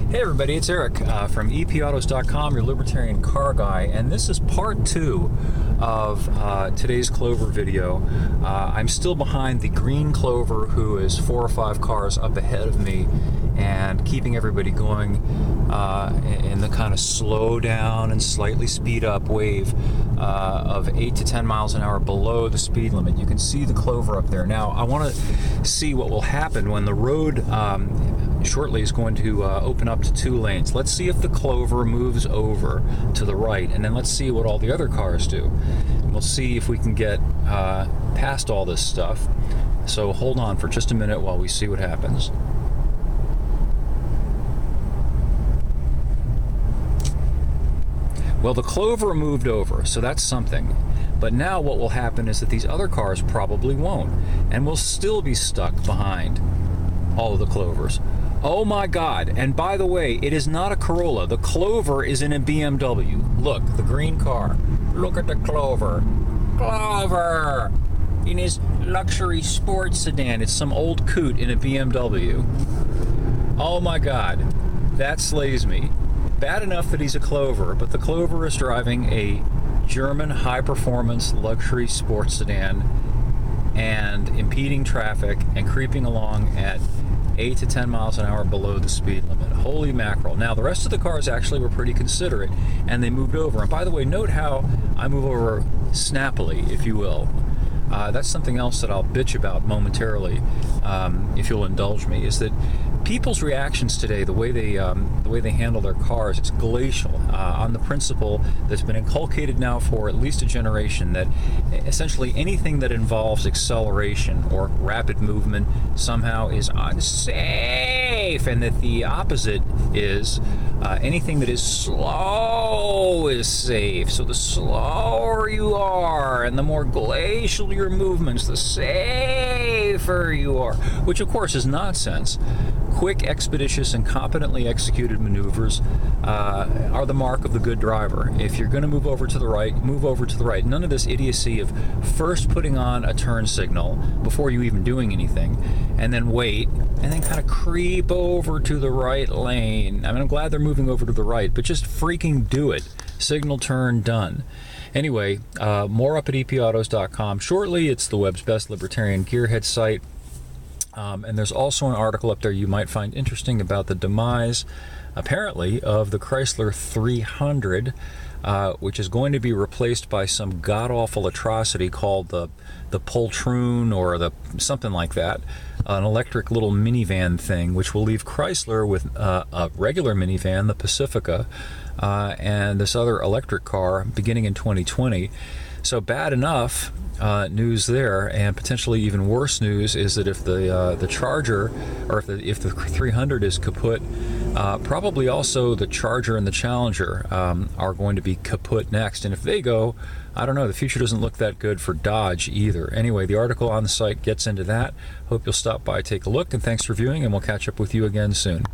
Hey everybody, it's Eric from epautos.com, your libertarian car guy, and this is part 2 of today's Clover video. I'm still behind the green Clover, who is 4 or 5 cars up ahead of me and keeping everybody going in the kind of slow down and slightly speed up wave of 8 to 10 miles an hour below the speed limit. You can see the Clover up there. Now I want to see what will happen when the road shortly is going to open up to 2 lanes. Let's see if the Clover moves over to the right, and then let's see what all the other cars do. And we'll see if we can get past all this stuff. So hold on for just a minute while we see what happens. Well, the Clover moved over, so that's something. But now what will happen is that these other cars probably won't, and we'll still be stuck behind all of the Clovers. Oh my God, and by the way, it is not a Corolla. The Clover is in a BMW. Look, the green car. Look at the Clover. Clover! In his luxury sports sedan. It's some old coot in a BMW. Oh my God, that slays me. Bad enough that he's a Clover, but the Clover is driving a German high-performance luxury sports sedan and impeding traffic and creeping along at 8 to 10 miles an hour below the speed limit. Holy mackerel. Now, the rest of the cars actually were pretty considerate, and they moved over. And by the way, note how I move over snappily, if you will. That's something else that I'll bitch about momentarily, if you'll indulge me, is that people's reactions today, the way they handle their cars, it's glacial, on the principle that's been inculcated now for at least a generation, that essentially anything that involves acceleration or rapid movement somehow is unsafe, and that the opposite is anything that is slow is safe. So the slower you are and the more glacial your movements, the safer you are, which of course is nonsense. Quick, expeditious, and competently executed maneuvers are the mark of the good driver. If you're going to move over to the right, move over to the right. None of this idiocy of first putting on a turn signal before you even doing anything, and then wait, and then kind of creep over to the right lane. I mean, I'm glad they're moving over to the right, but just freaking do it. Signal, turn, done. Anyway, more up at epautos.com. Shortly, it's the web's best libertarian gearhead site. And there's also an article up there you might find interesting about the demise, apparently, of the Chrysler 300, which is going to be replaced by some god-awful atrocity called the Poltroon, or the something like that, an electric little minivan thing, which will leave Chrysler with a regular minivan, the Pacifica, and this other electric car beginning in 2020. So bad enough news there, and potentially even worse news is that if the Charger, or if the 300 is kaput, probably also the Charger and the Challenger are going to be kaput next. And if they go, I don't know, the future doesn't look that good for Dodge either. Anyway, the article on the site gets into that. Hope you'll stop by, take a look, and thanks for viewing, and we'll catch up with you again soon.